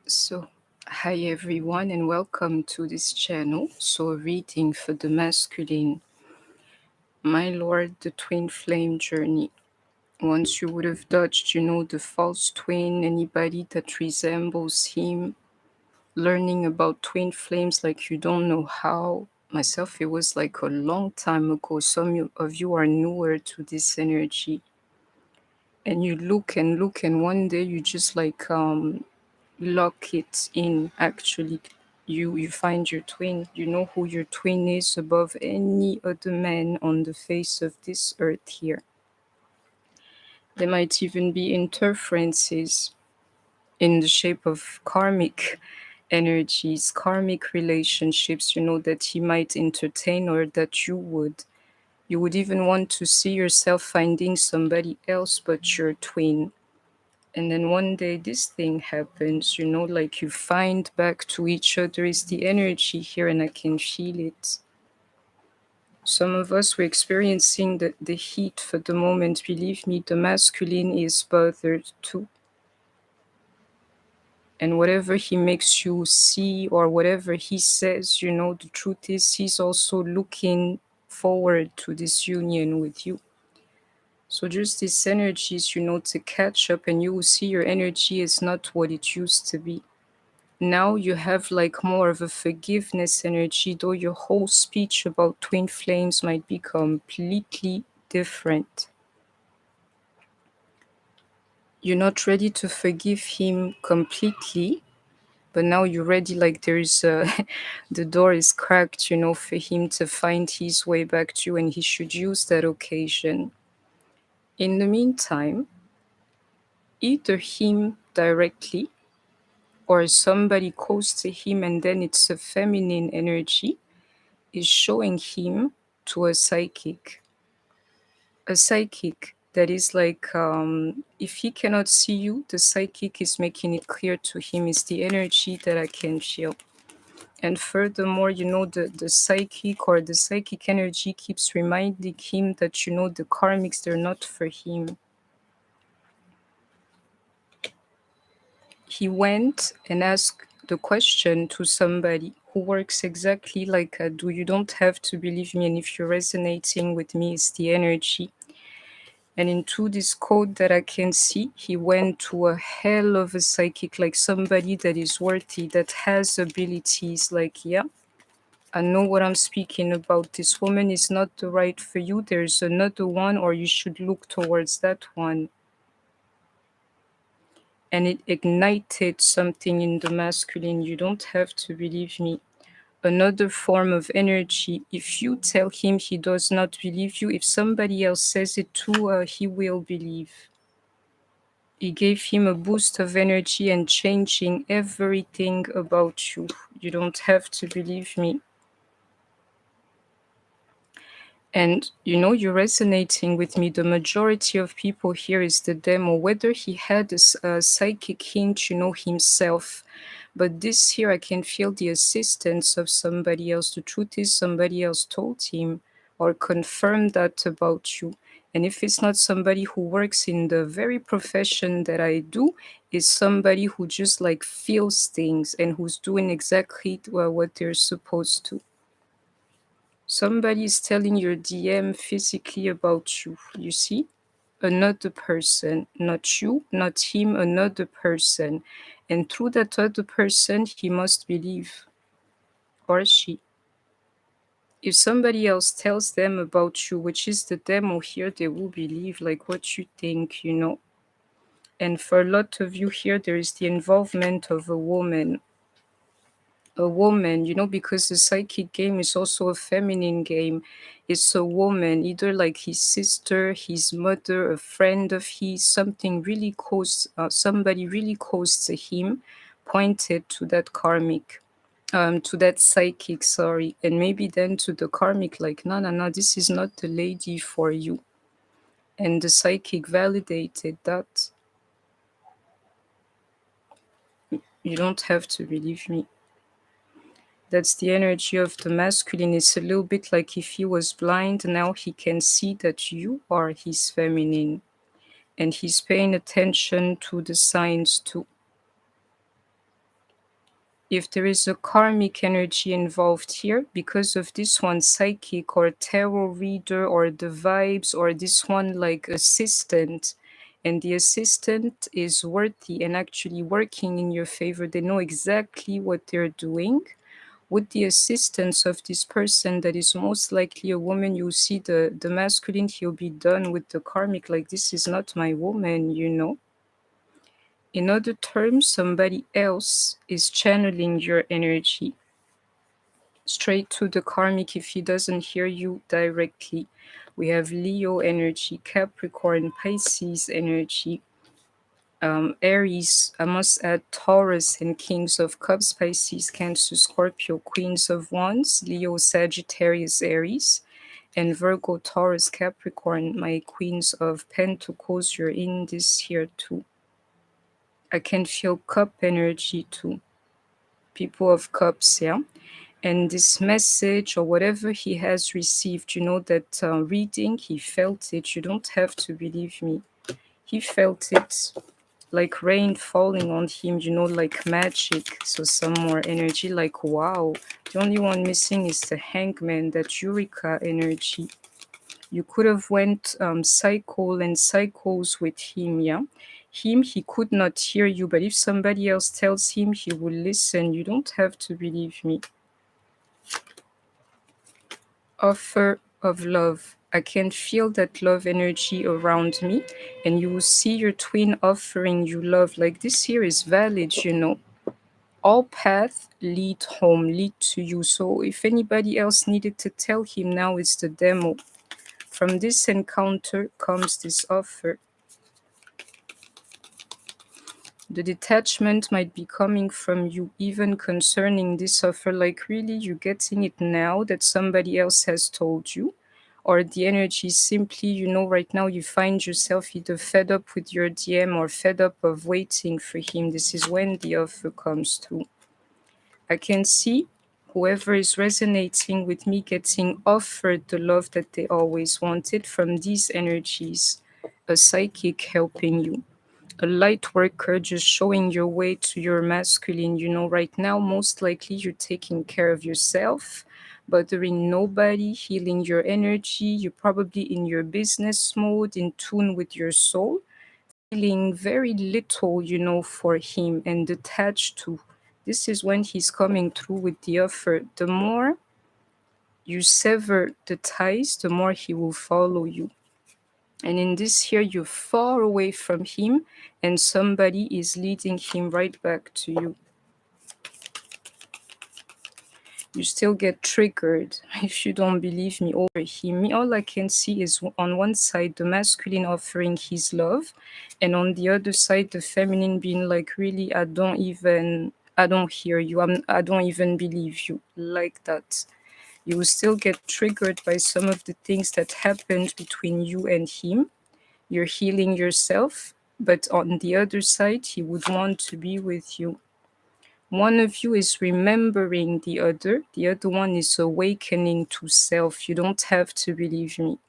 So, hi everyone, and welcome to this channel. So, a reading for the masculine, my lord, the twin flame journey. Once you would have dodged, the false twin, anybody that resembles him, learning about twin flames like you don't know how. Myself, it was like a long time ago. Some of you are newer to this energy, and you look and look, and one day you just lock it in. Actually, you find your twin. You know who your twin is above any other man on the face of this earth here. There might even be interferences in the shape of karmic energies, karmic relationships, that he might entertain, or that you would even want to see yourself finding somebody else but your twin. And then one day this thing happens, like you find back to each other. Is the energy here, and I can feel it. Some of us were experiencing the heat for the moment. Believe me, the masculine is bothered too. And whatever he makes you see, or whatever he says, the truth is he's also looking forward to this union with you. So just these energies, to catch up, and you will see your energy is not what it used to be. Now you have like more of a forgiveness energy, though your whole speech about twin flames might be completely different. You're not ready to forgive him completely, but now you're ready, like there's the door is cracked, for him to find his way back to you, and he should use that occasion. In the meantime, either him directly or somebody close to him, and then it's a feminine energy, is showing him to a psychic. A psychic that is like, if he cannot see you, the psychic is making it clear to him. Is the energy that I can feel. And furthermore, the psychic, or the psychic energy, keeps reminding him that, the karmics, they're not for him. He went and asked the question to somebody who works exactly like you don't have to believe me, and if you're resonating with me, it's the energy. And into this code that I can see, he went to a hell of a psychic, like somebody that is worthy, that has abilities, like, yeah, I know what I'm speaking about. This woman is not the right for you. There's another one, or you should look towards that one. And it ignited something in the masculine. You don't have to believe me. Another form of energy. If you tell him, he does not believe you. If somebody else says it too, he will believe. It gave him a boost of energy and changing everything about you. You don't have to believe me. And you're resonating with me. The majority of people here is the demo, whether he had a psychic hint, himself. But this here, I can feel the assistance of somebody else. The truth is, somebody else told him or confirmed that about you. And if it's not somebody who works in the very profession that I do, is somebody who just like feels things and who's doing exactly what they're supposed to. Somebody is telling your DM physically about you. You see? Another person, not you, not him, another person. And through that other person, he must believe, or she. If somebody else tells them about you, which is the demo here, they will believe like what you think. And for a lot of you here, there is the involvement of a woman, because the psychic game is also a feminine game. It's a woman, either like his sister, his mother, a friend of his, something really close, somebody really close to him, pointed to that karmic, to that psychic, sorry, and maybe then to the karmic, like, no, no, no, this is not the lady for you. And the psychic validated that. You don't have to believe me. That's the energy of the masculine. It's a little bit like if he was blind, now he can see that you are his feminine. And he's paying attention to the signs too. if there is a karmic energy involved here, because of this one psychic or tarot reader or the vibes, or this one like assistant, and the assistant is worthy and actually working in your favor, they know exactly what they're doing. With the assistance of this person that is most likely a woman, you see the masculine, he'll be done with the karmic, like this is not my woman, you know. In other terms, somebody else is channeling your energy straight to the karmic if he doesn't hear you directly. We have Leo energy, Capricorn, Pisces energy, Aries, I must add Taurus and Kings of Cups, Pisces, Cancer, Scorpio, Queens of Wands, Leo, Sagittarius, Aries, and Virgo, Taurus, Capricorn, my Queens of Pentacles, you're in this here too. I can feel cup energy too. People of Cups, yeah. And this message or whatever he has received, you know, that reading, he felt it. You don't have to believe me. He felt it like rain falling on him, you know, like magic. So some more energy, like wow. The only one missing is the Hangman, that Eureka energy. You could have went cycle and cycles with him, yeah. Him, he could not hear you, but if somebody else tells him, he will listen. You don't have to believe me. Offer of love. I can feel that love energy around me, and you will see your twin offering you love. Like this here is valid, you know. All paths lead home, lead to you. So if anybody else needed to tell him, now it's the demo. From this encounter comes this offer. The detachment might be coming from you, even concerning this offer. Like, really, you're getting it now that somebody else has told you? Or the energy is simply, you know, right now you find yourself either fed up with your DM or fed up of waiting for him. This is when the offer comes through. I can see whoever is resonating with me getting offered the love that they always wanted from these energies. A psychic helping you, a light worker just showing your way to your masculine. You know, right now, most likely you're taking care of yourself, bothering nobody, healing your energy. You're probably in your business mode, in tune with your soul, feeling very little, you know, for him and attached to. This is when he's coming through with the offer. The more you sever the ties, the more he will follow you. And in this here, you're far away from him, and somebody is leading him right back to you. You still get triggered if you don't believe me over him. Me, all I can see is on one side, the masculine offering his love, and on the other side, the feminine being like, really, I don't hear you. I don't even believe you, like that. You will still get triggered by some of the things that happened between you and him. You're healing yourself, but on the other side, he would want to be with you. One of you is remembering the other one is awakening to self. You don't have to believe me.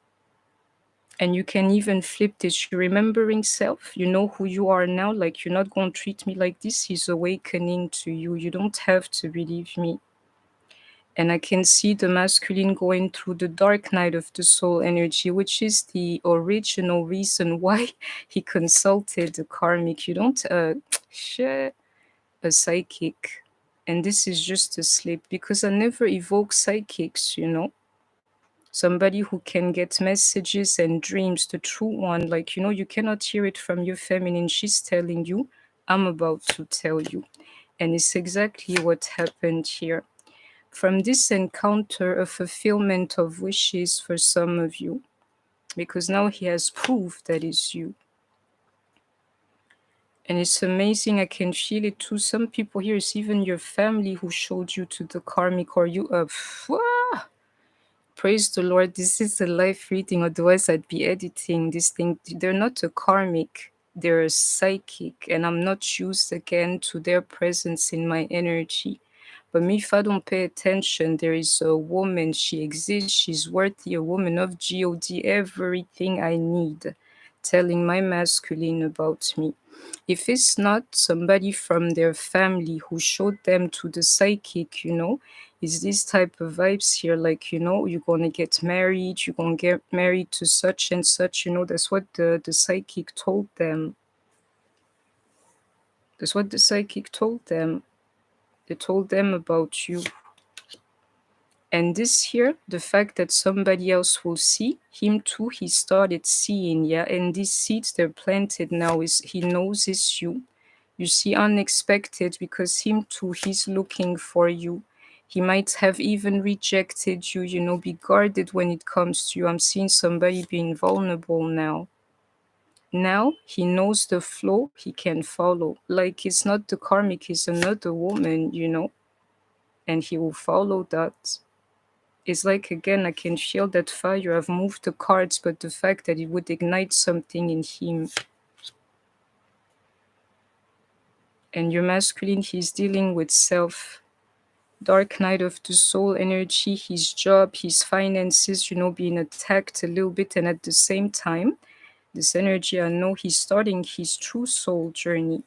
And you can even flip this. You're remembering self. You know who you are now. Like, you're not going to treat me like this. He's awakening to you. You don't have to believe me. And I can see the masculine going through the dark night of the soul energy, which is the original reason why he consulted the karmic. You don't share a psychic. And this is just a slip, because I never evoke psychics, you know. Somebody who can get messages and dreams, the true one. Like, you know, you cannot hear it from your feminine. She's telling you, I'm about to tell you. And it's exactly what happened here. From this encounter, a fulfillment of wishes for some of you, because now he has proof that it's you. And it's amazing. I can feel it too. Some people here, it's even your family who showed you to the karmic, or you praise the Lord. This is a live reading, otherwise I'd be editing this thing. They're not a karmic, they're a psychic, and I'm not used again to their presence in my energy. But me, if I don't pay attention, there is a woman, she exists, she's worthy, a woman of God, everything I need. telling my masculine about me. If it's not somebody from their family who showed them to the psychic, is this type of vibes here, like, you're gonna get married, you're gonna get married to such and such, that's what the psychic told them. That's what the psychic told them. They told them about you. And this here, the fact that somebody else will see him too, he started seeing, yeah. And these seeds they're planted now is he knows it's you. You see, unexpected, because him too, he's looking for you. He might have even rejected you, be guarded when it comes to you. I'm seeing somebody being vulnerable now. Now he knows the flow he can follow. Like it's not the karmic, it's another woman, and he will follow that. It's like, again, I can feel that fire. I've moved the cards, but the fact that it would ignite something in him. And your masculine, he's dealing with self. Dark night of the soul energy, his job, his finances, being attacked a little bit. And at the same time, this energy, I know he's starting his true soul journey.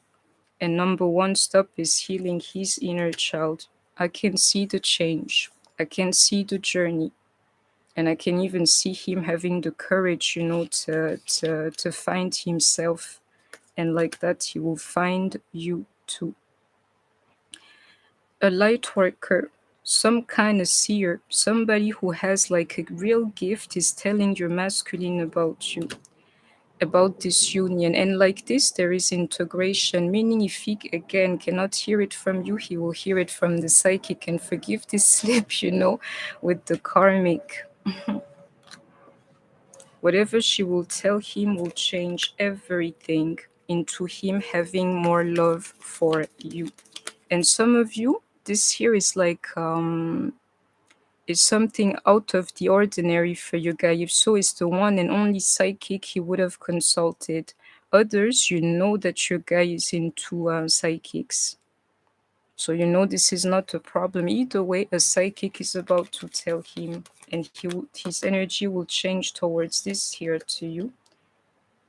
And number one step is healing his inner child. I can see the change. I can see the journey. And I can even see him having the courage, to find himself. And like that, he will find you too. A light worker, some kind of seer, somebody who has like a real gift is telling your masculine about you, about this union. And like this, there is integration, meaning if he again cannot hear it from you, he will hear it from the psychic. And forgive this slip, with the karmic. Whatever she will tell him will change everything into him having more love for you. And some of you, this here is like is something out of the ordinary for you guy. If so, it's the one and only psychic he would have consulted. Others, that your guy is into psychics. So this is not a problem. Either way, a psychic is about to tell him, and his energy will change towards this here to you.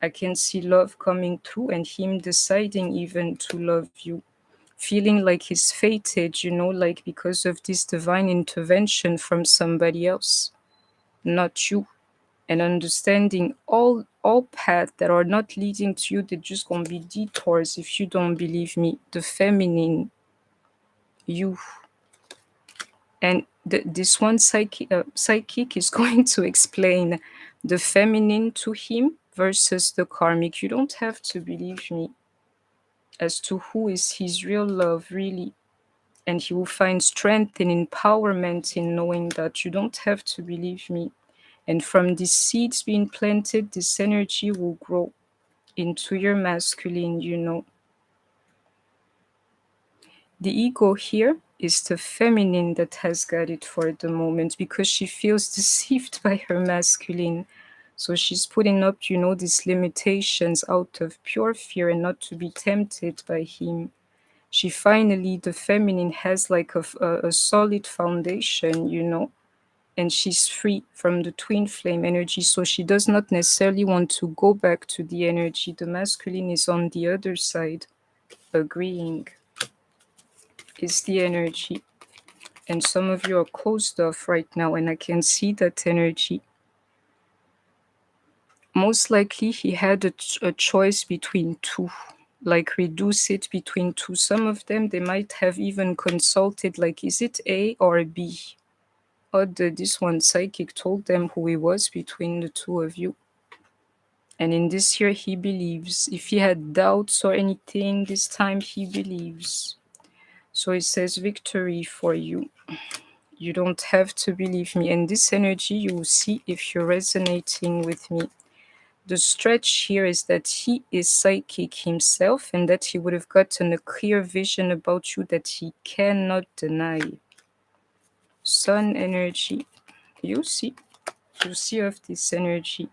I can see love coming through and him deciding even to love you. Feeling like he's fated, like because of this divine intervention from somebody else, not you. And understanding all paths that are not leading to you, they're just gonna be detours if you don't believe me. The feminine, you. And this one psychic is going to explain the feminine to him versus the karmic. You don't have to believe me as to who is his real love, really. And he will find strength and empowerment in knowing that. You don't have to believe me. And from these seeds being planted, this energy will grow into your masculine. The ego here is the feminine that has got it for the moment because she feels deceived by her masculine. So she's putting up, these limitations out of pure fear and not to be tempted by him. She finally, the feminine, has like a solid foundation, and she's free from the twin flame energy. So she does not necessarily want to go back to the energy. The masculine is on the other side, agreeing. Is the energy. And some of you are closed off right now, and I can see that energy. Most likely he had a choice between two, like reduce it between two. Some of them, they might have even consulted, like, is it A or B? Or this one psychic told them who he was between the two of you. And in this year, he believes. If he had doubts or anything, this time he believes. So it says victory for you. You don't have to believe me. And this energy, you will see if you're resonating with me. The stretch here is that he is psychic himself and that he would have gotten a clear vision about you that he cannot deny. Sun energy. You see of this energy.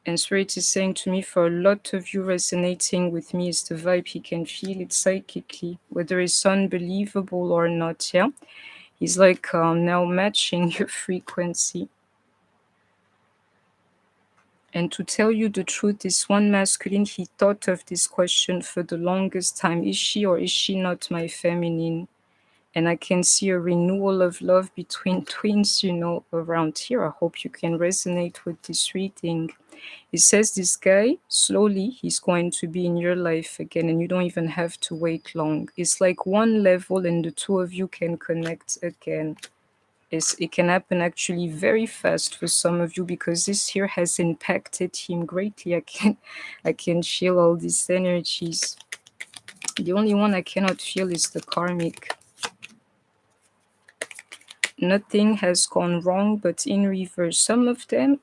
And Spirit is saying to me, for a lot of you resonating with me is the vibe. He can feel it psychically, whether it's unbelievable or not, yeah? He's like now matching your frequency. And to tell you the truth, this one masculine, he thought of this question for the longest time. Is she or is she not my feminine? And I can see a renewal of love between twins, around here. I hope you can resonate with this reading. It says this guy, slowly, he's going to be in your life again, and you don't even have to wait long. It's like one level, and the two of you can connect again. It can happen actually very fast for some of you because this here has impacted him greatly. I can feel all these energies. The only one I cannot feel is the karmic. Nothing has gone wrong, but in reverse. Some of them,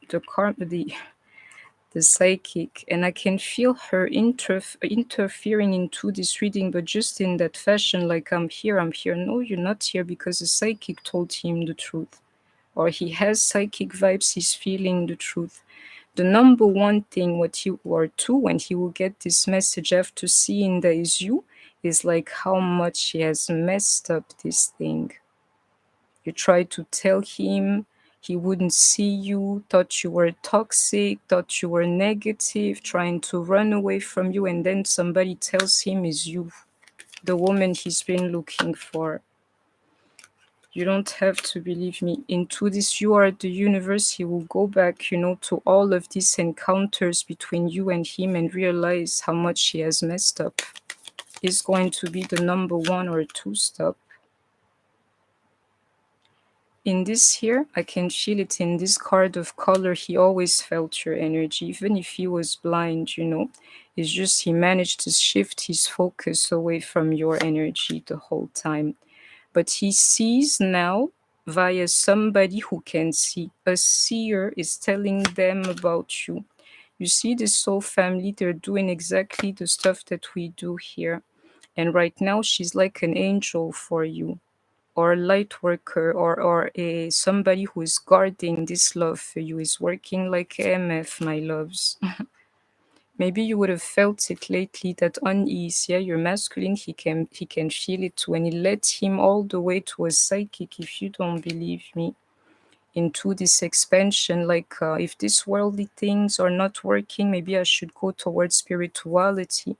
the psychic, and I can feel her interfering into this reading, but just in that fashion, like I'm here. No, you're not here, because the psychic told him the truth, or he has psychic vibes, he's feeling the truth. The number one thing, or two, when he will get this message after seeing that is you, is like how much he has messed up this thing. You tried to tell him, he wouldn't see you, thought you were toxic, thought you were negative, trying to run away from you, and then somebody tells him it's you, the woman he's been looking for. You don't have to believe me. Into this you are the universe, he will go back, to all of these encounters between you and him and realize how much he has messed up. Is going to be the number one or two stop. In this here, I can feel it in this card of color. He always felt your energy, even if he was blind, It's just he managed to shift his focus away from your energy the whole time. But he sees now via somebody who can see. A seer is telling them about you. You see, this soul family, they're doing exactly the stuff that we do here. And right now, she's like an angel for you, or a light worker, or somebody who is guarding this love for you, is working like MF, my loves. Maybe you would have felt it lately, that unease. Yeah, your masculine, he can feel it when he led him all the way to a psychic. If you don't believe me, into this expansion, like if these worldly things are not working, maybe I should go towards spirituality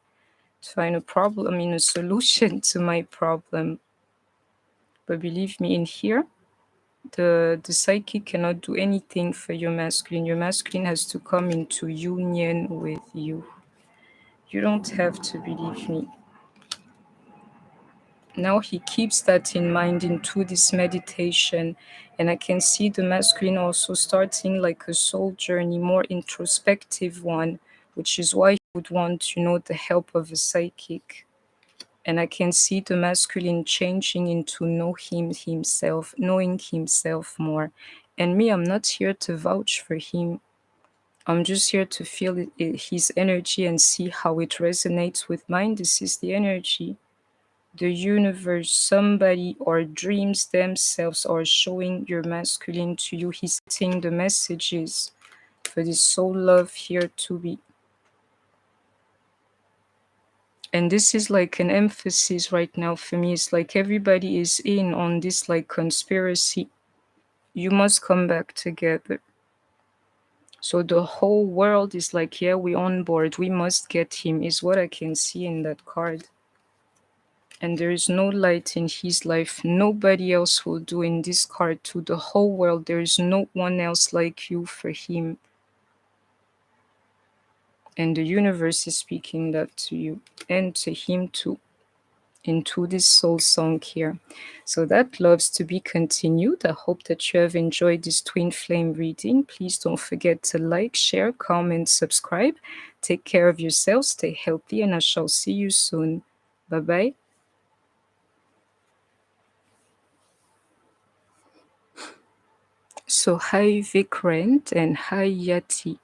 to find a problem, a solution to my problem. But believe me, in here, the psychic cannot do anything for your masculine. Your masculine has to come into union with you. You don't have to believe me. Now he keeps that in mind into this meditation, and I can see the masculine also starting like a soul journey, more introspective one, which is why he would want, the help of a psychic. And I can see the masculine changing into knowing himself more. And me, I'm not here to vouch for him. I'm just here to feel his energy and see how it resonates with mine. This is the energy. The universe, somebody, or dreams themselves are showing your masculine to you. He's getting the messages for this soul love here to be. And this is like an emphasis right now for me. It's like everybody is in on this like conspiracy. You must come back together. So the whole world is like, yeah, we're on board. We must get him, is what I can see in that card. And there is no light in his life. Nobody else will do in this card to the whole world. There is no one else like you for him. And the universe is speaking that to you and to him too, into this soul song here. So that loves to be continued. I hope that you have enjoyed this twin flame reading. Please don't forget to like, share, comment, subscribe. Take care of yourself, stay healthy, and I shall see you soon. Bye bye. So hi Vikrant and hi Yati.